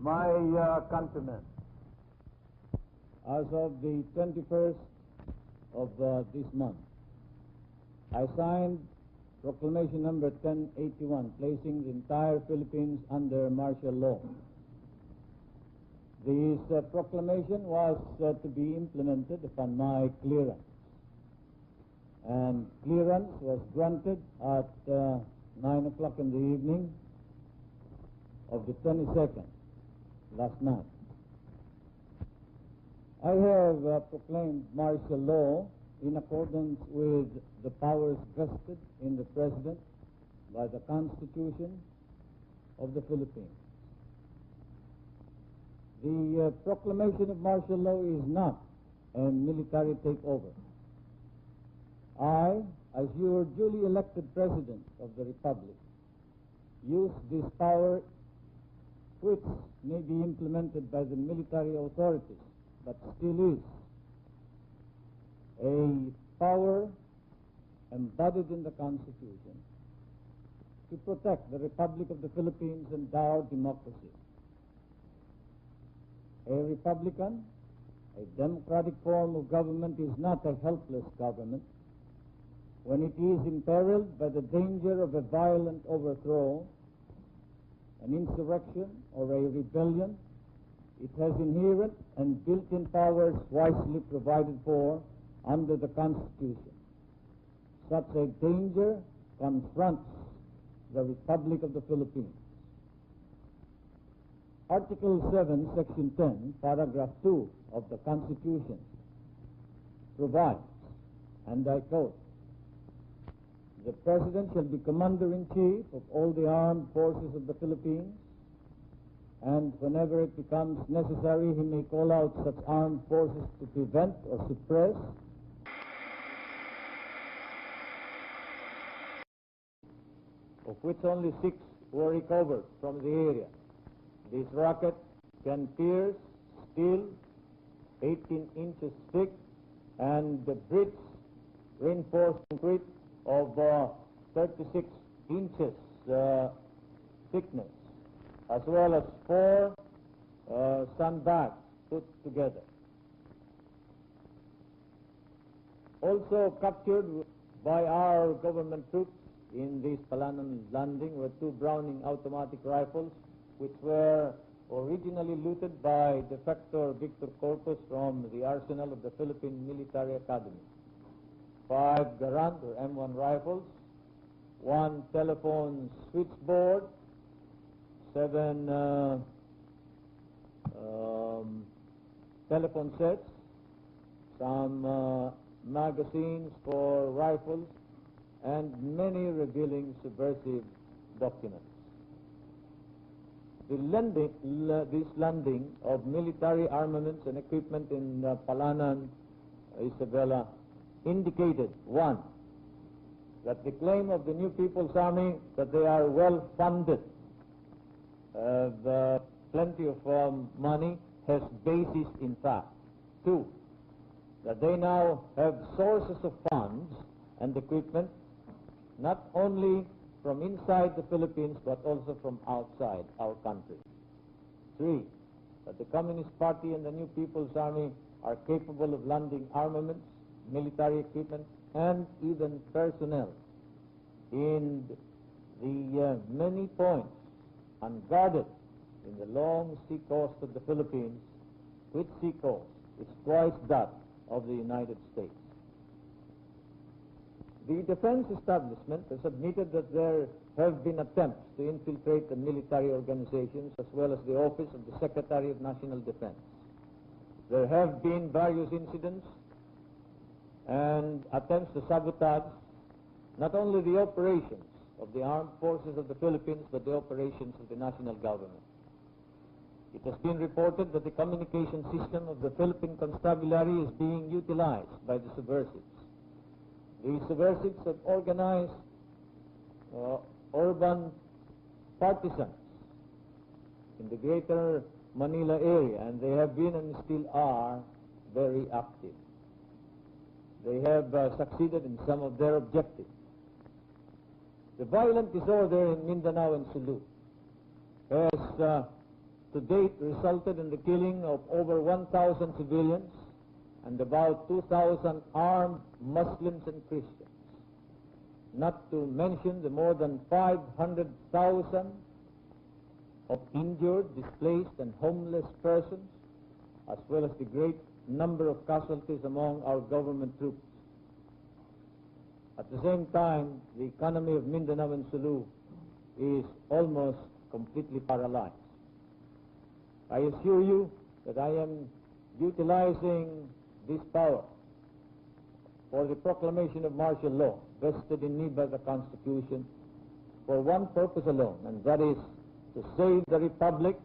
My countrymen, as of the 21st of this month, I signed Proclamation number 1081, placing the entire Philippines under martial law. This proclamation was to be implemented upon my clearance, and clearance was granted at 9 o'clock in the evening of the 22nd, last night. I have proclaimed martial law in accordance with the powers vested in the President by the Constitution of the Philippines. The proclamation of martial law is not a military takeover. I, as your duly elected President of the Republic, use this power, which may be implemented by the military authorities, but still is a power embodied in the Constitution to protect the Republic of the Philippines and our democracy. A republican, a democratic form of government, is not a helpless government. When it is imperiled by the danger of a violent overthrow, an insurrection, or a rebellion, it has inherent and built-in powers wisely provided for under the Constitution. Such a danger confronts the Republic of the Philippines. Article 7, Section 10, Paragraph 2 of the Constitution provides, and I quote, "The President shall be Commander-in-Chief of all the armed forces of the Philippines, and whenever it becomes necessary, he may call out such armed forces to prevent or suppress of which only 6 were recovered from the area. This rocket can pierce steel 18 inches thick and the bricks reinforced concrete of 36 inches thickness, as well as 4 sandbags put together." Also captured by our government troops in this Palanan landing were 2 Browning automatic rifles, which were originally looted by defector Victor Corpus from the arsenal of the Philippine Military Academy. 5 Garand or M1 rifles, 1 telephone switchboard, 7 telephone sets, some magazines for rifles, and many revealing subversive documents. This landing of military armaments and equipment in Palanan, Isabela, indicated, 1, that the claim of the New People's Army that they are well funded, plenty of money, has basis in fact. 2, that they now have sources of funds and equipment not only from inside the Philippines but also from outside our country. 3, that the Communist Party and the New People's Army are capable of landing armaments, military equipment, and even personnel in the many points unguarded in the long sea coast of the Philippines, which sea coast is twice that of the United States. The defense establishment has admitted that there have been attempts to infiltrate the military organizations as well as the office of the Secretary of National Defense. There have been various incidents and attempts to sabotage not only the operations of the armed forces of the Philippines but the operations of the national government. It has been reported that the communication system of the Philippine Constabulary is being utilized by the subversives. These subversives have organized urban partisans in the greater Manila area, and they have been and still are very active. They have succeeded in some of their objectives. The violent disorder in Mindanao and Sulu has to date resulted in the killing of over 1,000 civilians and about 2,000 armed Muslims and Christians, not to mention the more than 500,000 of injured, displaced, and homeless persons, as well as the great number of casualties among our government troops. At the same time, the economy of Mindanao and Sulu is almost completely paralyzed. I assure you that I am utilizing this power for the proclamation of martial law vested in me by the Constitution for one purpose alone, and that is to save the Republic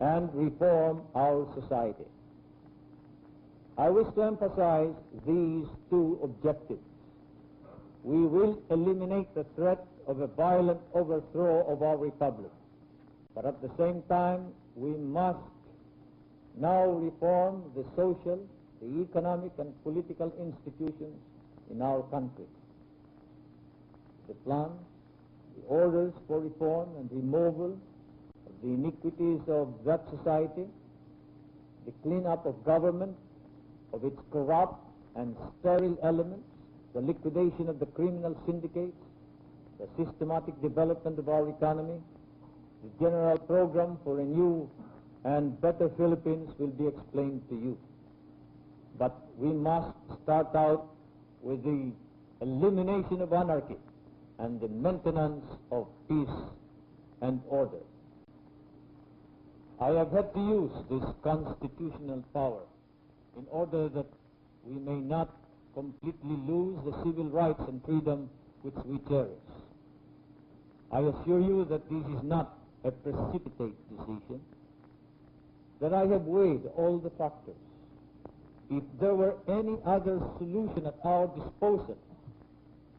and reform our society. I wish to emphasize these two objectives. We will eliminate the threat of a violent overthrow of our Republic, but at the same time, we must now reform the social, the economic, and political institutions in our country. The plans, the orders for reform and removal of the iniquities of that society, the cleanup of government, of its corrupt and sterile elements, the liquidation of the criminal syndicates, the systematic development of our economy, the general program for a new and better Philippines will be explained to you. But we must start out with the elimination of anarchy and the maintenance of peace and order. I have had to use this constitutional power in order that we may not completely lose the civil rights and freedom which we cherish. I assure you that this is not a precipitate decision, that I have weighed all the factors. If there were any other solution at our disposal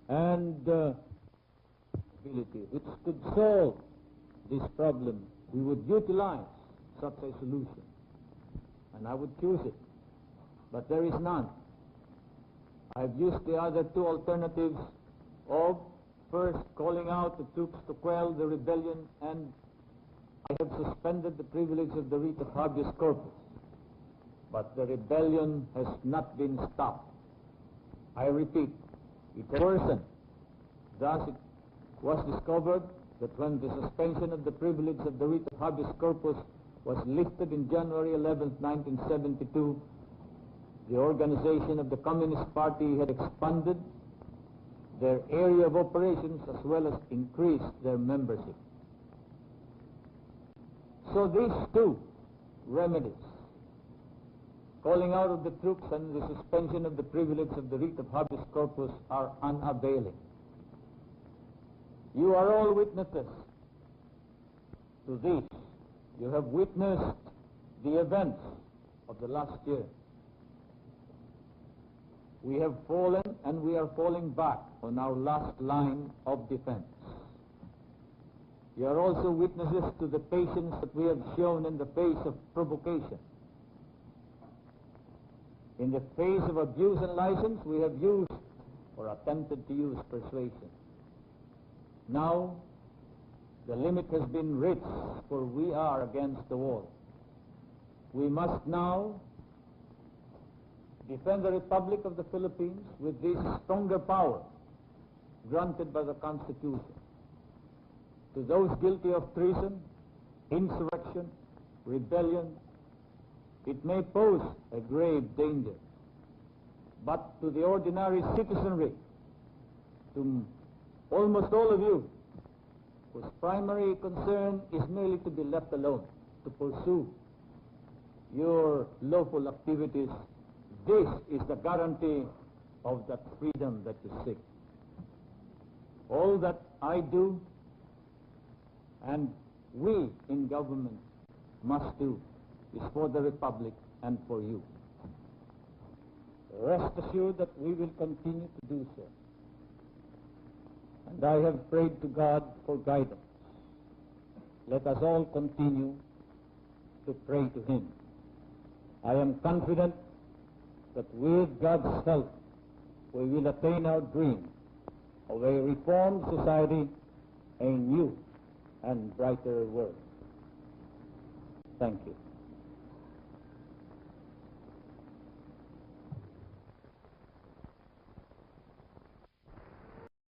and ability which could solve this problem, we would utilize such a solution, and I would choose it. But there is none. I've used the other two alternatives of first calling out the troops to quell the rebellion, and I have suspended the privilege of the writ of habeas corpus. But the rebellion has not been stopped. I repeat, it has worsened. Thus it was discovered that when the suspension of the privilege of the writ of habeas corpus was lifted in January 11, 1972, the organization of the Communist Party had expanded their area of operations as well as increased their membership. So these two remedies, calling out of the troops and the suspension of the privilege of the writ of habeas corpus, are unavailing. You are all witnesses to this. You have witnessed the events of the last year. We have fallen and we are falling back on our last line of defense. You are also witnesses to the patience that we have shown in the face of provocation. In the face of abuse and license, we have used or attempted to use persuasion. Now, the limit has been reached, for we are against the wall. We must now defend the Republic of the Philippines with this stronger power granted by the Constitution. To those guilty of treason, insurrection, rebellion, it may pose a grave danger. But to the ordinary citizenry, to almost all of you, whose primary concern is merely to be left alone, to pursue your lawful activities, this is the guarantee of that freedom that you seek. All that I do and we in government must do is for the Republic and for you. Rest assured that we will continue to do so. And I have prayed to God for guidance. Let us all continue to pray to Him. I am confident that with God's help we will attain our dream of a reformed society, a new and brighter world. Thank you.